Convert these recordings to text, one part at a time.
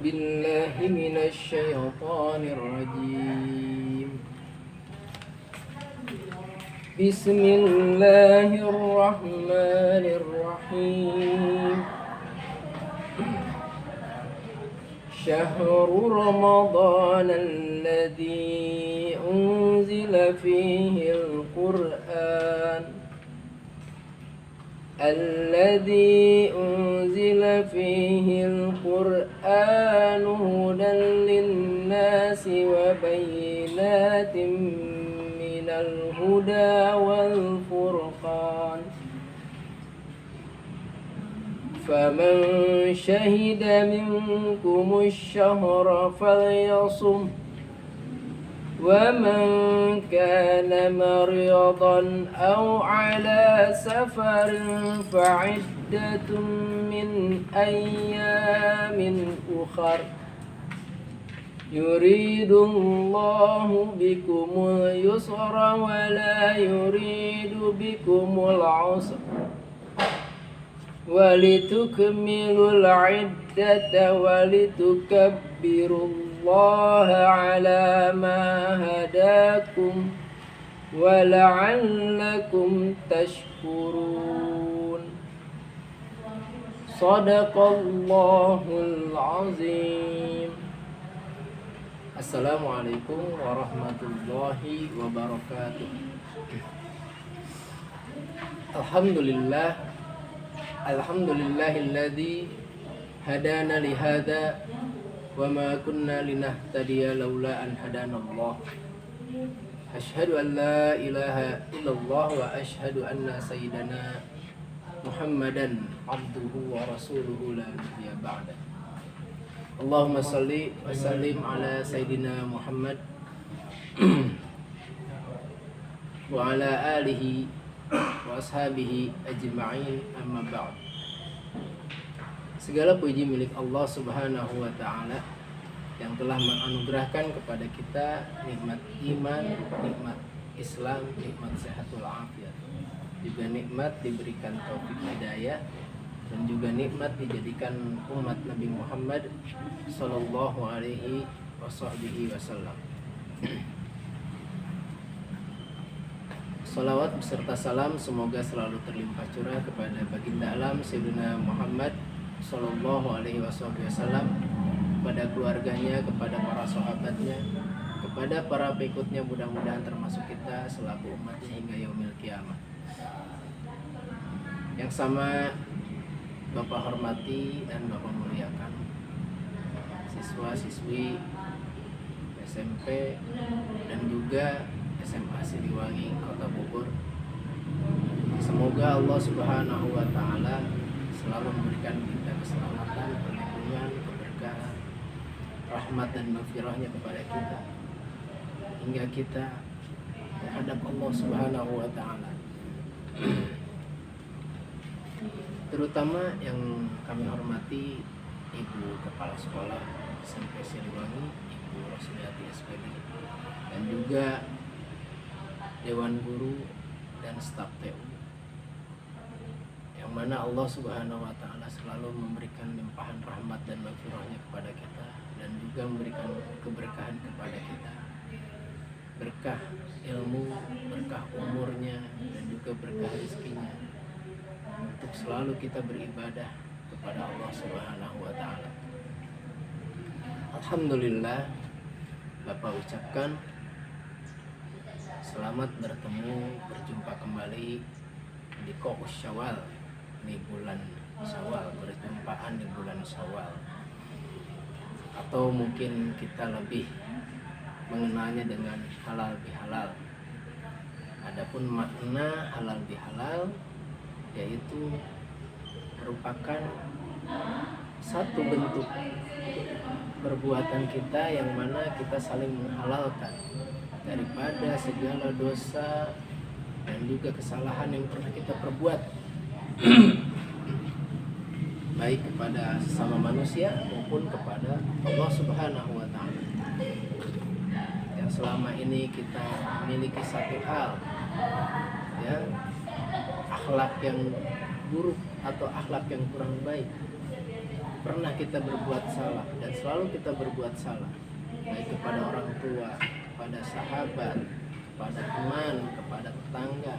بالله من الشيطان الرجيم. بسم الله الرحمن الرحيم. شهر رمضان الذي أنزل فيه القرآن هدى للناس وبينات من الهدى والفرقان فمن شهد منكم الشهر فليصم ومن كان مريضا أو على سفر فعدة من أيام أخر يريد الله بكم اليسر ولا يريد بكم العسر ولتكملوا العدة ولتكبروا الله على ما هداكم ولعلكم تشكرون صدق الله العظيم. Assalamualaikum warahmatullahi wabarakatuh. Alhamdulillahilladzi hadana lihada wa ma kunna linahtadiya laula an hadanallah. Asyhadu an la ilaha illallah wa asyhadu anna sayyidana Muhammadan abduhu wa rasuluhu la nabiyya ba'da. Allahumma salli wa sallim ala sayyidina Muhammad wa ala alihi wa ashabihi ajma'in, amma ba'd. Segala puji milik Allah Subhanahu wa ta'ala yang telah menganugerahkan kepada kita nikmat iman, nikmat Islam, nikmat sehatul afiat, juga nikmat diberikan taufik hidayah, dan juga nikmat dijadikan umat Nabi Muhammad sallallahu alaihi wasallam. Salawat beserta salam semoga selalu terlimpah curah kepada baginda alam Sayyidina Muhammad sallallahu alaihi wasallam, kepada keluarganya, kepada para sahabatnya, kepada para pengikutnya, mudah-mudahan termasuk kita selaku umatnya hingga yaumil kiamat. Yang sama Bapak hormati dan Bapak muliakan siswa-siswi SMP dan juga SMA Siliwangi Kota Bogor. Semoga Allah Subhanahu wa ta'ala selalu memberikan kita keselamatan, perlindungan, keberkahan, rahmat dan maghfirahnya kepada kita hingga kita menghadap Allah Subhanahu wa ta'ala. Terutama yang kami hormati Ibu Kepala Sekolah SMP Siliwangi, Ibu Rosliati SPD, dan juga Dewan Guru dan staf TU, yang mana Allah Subhanahu wa ta'ala selalu memberikan limpahan rahmat dan maghfirahnya kepada kita, dan juga memberikan keberkahan kepada kita, berkah ilmu, berkah umurnya, dan juga berkah rezekinya, untuk selalu kita beribadah kepada Allah Subhanahu wa ta'ala. Alhamdulillah, Bapak ucapkan selamat berjumpa kembali di Qa'us Syawal, di bulan Syawal, perjumpaan di bulan Syawal, atau mungkin kita lebih mengenalnya dengan halal bihalal. Adapun makna halal bihalal yaitu merupakan satu bentuk perbuatan kita yang mana kita saling menghalalkan daripada segala dosa dan juga kesalahan yang pernah kita perbuat baik kepada sesama manusia maupun kepada Allah Subhanahu wa ta'ala. Yang selama ini kita memiliki satu hal, ya, akhlak yang buruk atau akhlak yang kurang baik, pernah kita berbuat salah dan selalu kita berbuat salah, baik kepada orang tua, kepada sahabat, kepada teman, kepada tetangga,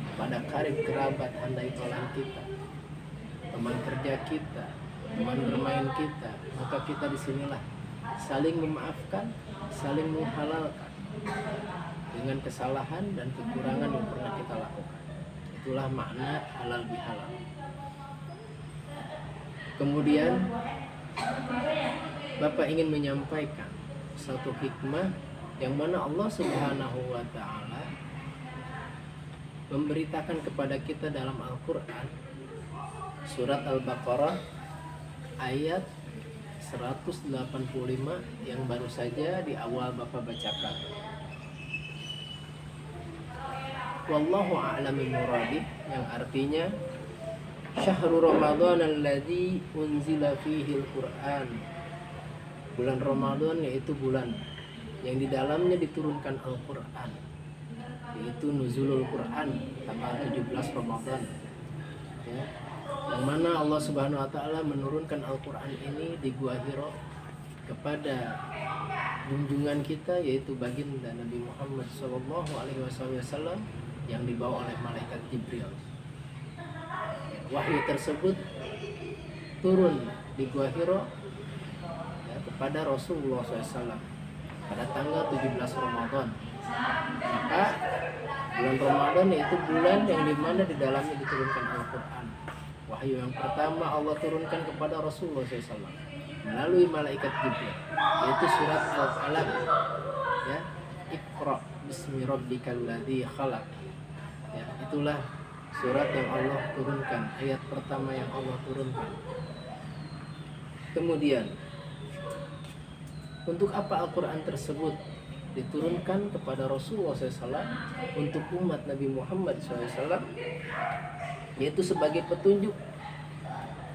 kepada karib kerabat, handai tolan kita, teman kerja kita, teman bermain kita, maka kita disinilah saling memaafkan, saling menghalalkan dengan kesalahan dan kekurangan yang pernah kita lakukan. Itulah makna halal bihalal. Kemudian Bapak ingin menyampaikan satu hikmah yang mana Allah Subhanahu wa ta'ala memberitakan kepada kita dalam Al-Quran, surat Al-Baqarah ayat 185 yang baru saja di awal Bapak bacakan. Wallahu a'lamu muradih, yang artinya Syahrul Ramadan alladzi unzila fihi al-Qur'an. Bulan Ramadan yaitu bulan yang di dalamnya diturunkan Al-Qur'an, yaitu nuzulul Qur'an tanggal 17 Ramadan. Ya. Yang mana Allah Subhanahu wa taala menurunkan Al-Qur'an ini di Gua Hira kepada junjungan kita, yaitu baginda Nabi Muhammad sallallahu alaihi wasallam yang dibawa oleh malaikat Jibril. Wahyu tersebut turun di Gua Hira ya, kepada Rasulullah SAW pada tanggal 17 Ramadan. Maka bulan Ramadan yaitu bulan yang dimana di dalamnya diturunkan Al-Quran. Wahyu yang pertama Allah turunkan kepada Rasulullah SAW melalui malaikat Jibril, yaitu surat Al-Alaq, ya, Iqra bismi rabbikal ladzi khalaq. Ya, itulah surat yang Allah turunkan, ayat pertama yang Allah turunkan. Kemudian, untuk apa Al-Quran tersebut diturunkan kepada Rasulullah SAW untuk umat Nabi Muhammad SAW, yaitu sebagai petunjuk,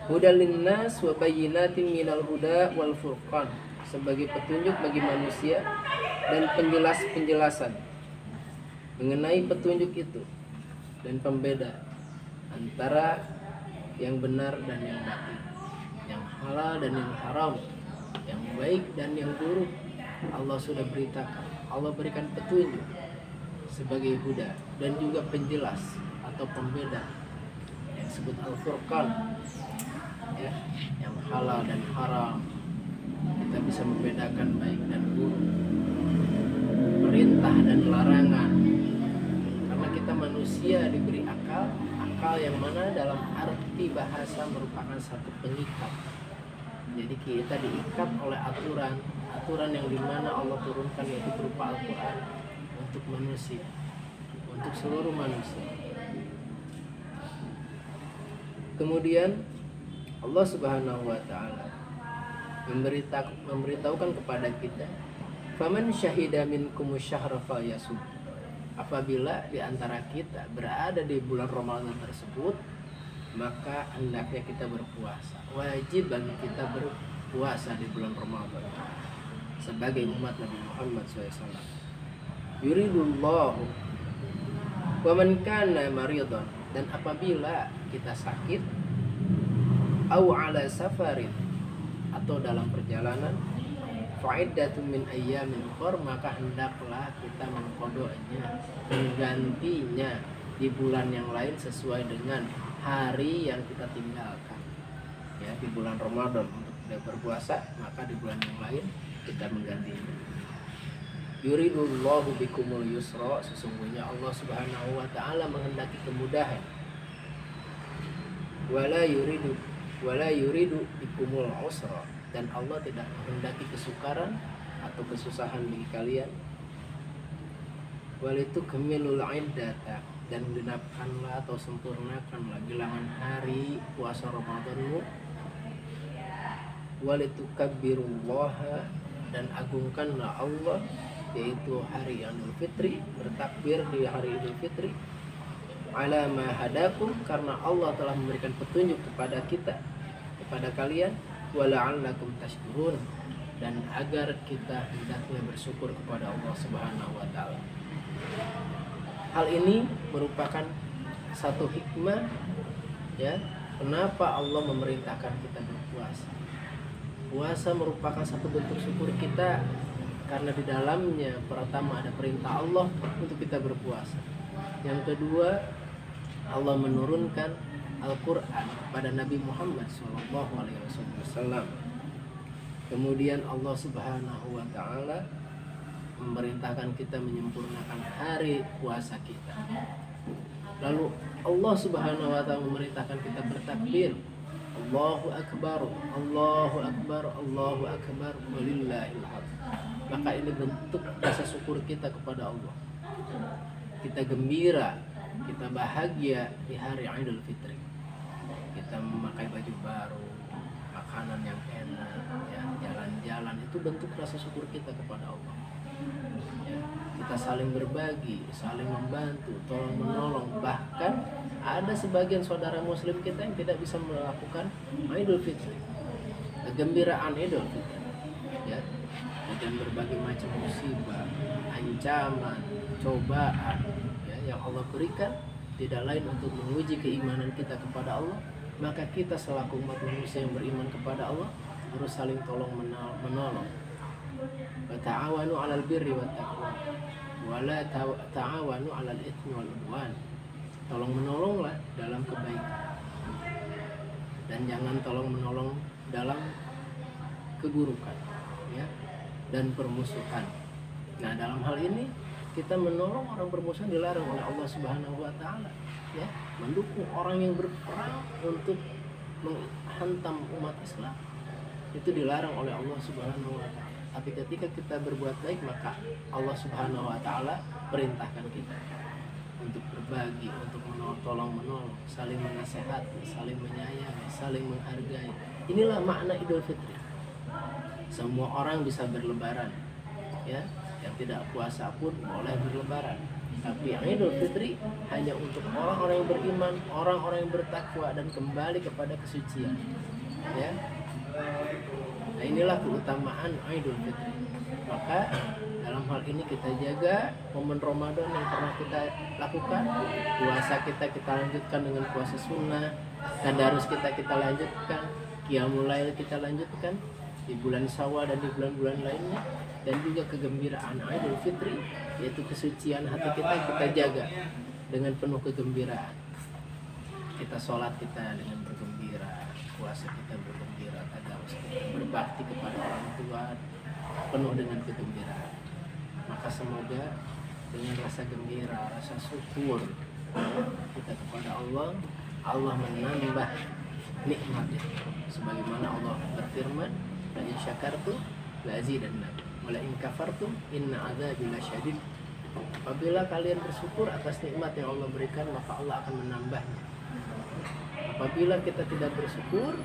hudal linnas wa bayyinatin minal huda wal furqan, sebagai petunjuk bagi manusia dan penjelasan mengenai petunjuk itu dan pembeda antara yang benar dan yang batil, yang halal dan yang haram, yang baik dan yang buruk. Allah sudah beritakan, Allah berikan petunjuk sebagai huda dan juga penjelas atau pembeda yang disebut Al-Furqan, ya, yang halal dan haram. Kita bisa membedakan baik dan buruk, perintah dan larangan. Karena kita manusia diberi akal yang mana dalam arti bahasa merupakan satu pengikat. Jadi kita diikat oleh aturan yang dimana Allah turunkan, yaitu berupa Al-Quran untuk manusia, untuk seluruh manusia. Kemudian Allah Subhanahu wa ta'ala memberitahukan kepada kita, faman syahida minkum syahra falyasum. Apabila di antara kita berada di bulan Ramadan tersebut, maka hendaknya kita berpuasa. Wajib bagi kita berpuasa di bulan Ramadan sebagai umat Nabi Muhammad SAW. Yuridullahu wa man kana maridun, dan apabila kita sakit, au ala safarin, atau dalam perjalanan, fa'iddatun min ayyamin ukhra, maka hendaklah kita mengqadanya, menggantinya di bulan yang lain sesuai dengan hari yang kita tinggalkan. Ya, di bulan Ramadan untuk tidak berpuasa, maka di bulan yang lain kita menggantinya. Yuridullahu bikumul yusra, sesungguhnya Allah Subhanahu wa ta'ala menghendaki kemudahan. Wala yuridu bikumul usra, dan Allah tidak menghendaki kesukaran atau kesusahan bagi kalian. Walitu kamilul iddata, dan genapkanlah atau sempurnakanlah bilangan hari puasa Ramadanmu. Walitu kabbirullaha, dan agungkanlah Allah, yaitu hari Idul Fitri, bertakbir di hari Idul Fitri. Ala ma hadakum, karena Allah telah memberikan petunjuk kepada kita, kepada kalian. Wala'allakum tashkurun, dan agar kita hendaknya bersyukur kepada Allah Subhanahu wa ta'ala. Hal ini merupakan satu hikmah, ya, Kenapa Allah memerintahkan kita berpuasa? Puasa merupakan satu bentuk syukur kita karena di dalamnya pertama ada perintah Allah untuk kita berpuasa. Yang kedua, Allah menurunkan Al-Quran kepada Nabi Muhammad SAW. Kemudian Allah Subhanahu wa Ta'ala memerintahkan kita menyempurnakan hari puasa kita. Lalu Allah Subhanahu wa Ta'ala memerintahkan kita bertakbir, Allahu Akbar, Allahu Akbar, Allahu Akbar, walillahil hamd. Maka ini bentuk rasa syukur kita kepada Allah. Kita gembira, kita bahagia di hari Idul Fitri. Kita memakai baju baru, makanan yang enak, ya, jalan-jalan, itu bentuk rasa syukur kita kepada Allah. Ya, kita saling berbagi, saling membantu, tolong menolong. Bahkan ada sebagian saudara muslim kita yang tidak bisa melakukan Idul Fitri, kegembiraan Idul Fitri, ya, dan berbagai macam musibah, ancaman, cobaan, ya, yang Allah berikan tidak lain untuk menguji keimanan kita kepada Allah. Maka kita selaku umat manusia yang beriman kepada Allah harus saling tolong menolong. Wa ta'awanu 'alal birri wat taqwa wa la ta'awanu 'alal itsmi wal 'udwan. Tolong menolonglah dalam kebaikan dan jangan tolong menolong dalam keburukan, ya, dan permusuhan. Nah, dalam hal ini kita menolong orang bermusuhan dilarang oleh Allah Subhanahu wa Ta'ala, ya. Mendukung orang yang berperang untuk menghantam umat Islam itu dilarang oleh Allah Subhanahu wa Ta'ala. Tapi ketika kita berbuat baik, maka Allah Subhanahu wa Ta'ala perintahkan kita untuk berbagi, untuk tolong-menolong, saling menasehati, saling menyayangi, saling menghargai. Inilah makna Idul Fitri. Semua orang bisa berlebaran, ya. Yang tidak puasa pun boleh berlebaran. Tapi Idul Fitri hanya untuk orang-orang yang beriman, orang-orang yang bertakwa dan kembali kepada kesucian, ya. Nah, inilah keutamaan Idul Fitri. Maka dalam hal ini kita jaga momen Ramadan yang pernah kita lakukan. Puasa kita lanjutkan dengan puasa sunnah, tadarus kita lanjutkan, qiyamul lail kita lanjutkan di bulan Syawal dan di bulan-bulan lainnya. Dan juga kegembiraan Idul Fitri, yaitu kesucian hati kita jaga dengan penuh kegembiraan. Kita sholat kita dengan bergembira, puasa kita bergembira, tadarus kita berbakti kepada orang tua penuh dengan kegembiraan. Maka semoga dengan rasa gembira, rasa syukur kita kepada Allah, Allah menambah nikmatnya. Sebagaimana Allah berfirman, la in syakartum la azidannakum wa la in kafartum inna adzabi lasyadid. Apabila kalian bersyukur atas nikmat yang Allah berikan, maka Allah akan menambahnya. Apabila kita tidak bersyukur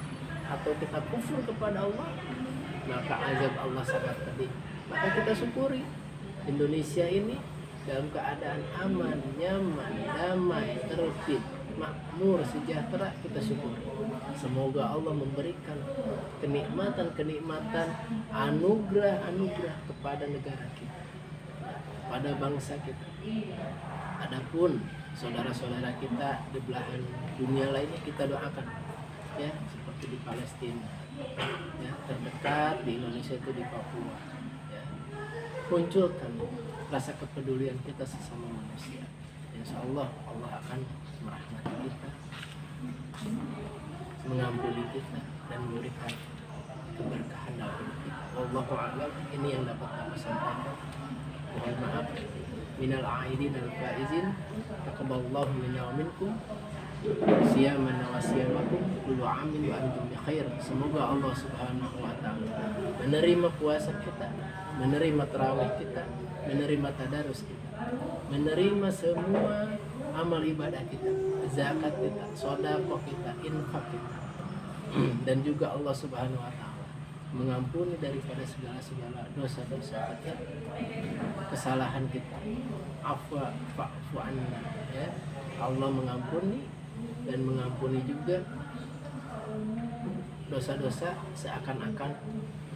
atau kita kufur kepada Allah, maka azab Allah sangat pedih. Maka kita syukuri Indonesia ini dalam keadaan aman, nyaman, damai, tertib, makmur, sejahtera, kita syukuri. Semoga Allah memberikan kenikmatan, anugerah kepada negara kita, pada bangsa kita. Adapun saudara-saudara kita di belahan dunia lainnya kita doakan, ya, seperti di Palestina, ya, terdekat di Indonesia itu di Papua, ya. Munculkan rasa kepedulian kita sesama manusia. Insya Allah akan merahmati kita, mengampuni kita, dan memberikan keberkahan dalam hidup kita. Wallahu a'lam. Ini yang dapat kami sampaikan. Mohon maaf minal aidin dan faizin. Taqabbalallahu minna wa minkum siyaman wa siyamakum kullu amin wa antum bi khair. Semoga Allah Subhanahu wa Ta'ala menerima puasa kita, menerima tarawih kita, menerima tadarus kita, menerima semua amal ibadah kita, zakat kita, sedekah kita, infak kita. Dan juga Allah Subhanahu wa Ta'ala mengampuni daripada segala dosa-dosa kita, kesalahan kita. Afwa fa'fu anna, ya. Allah mengampuni dan mengampuni juga dosa-dosa seakan-akan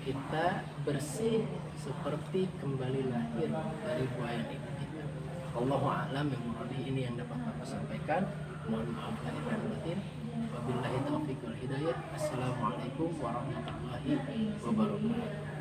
kita bersih seperti kembali lahir dari buayan ibu kita. Allahu a'lam bishawab. Ini yang dapat aku sampaikan. Mohon maaf lahir dan batin. Billahi taufiq wal hidayah. Assalamualaikum warahmatullahi wabarakatuh.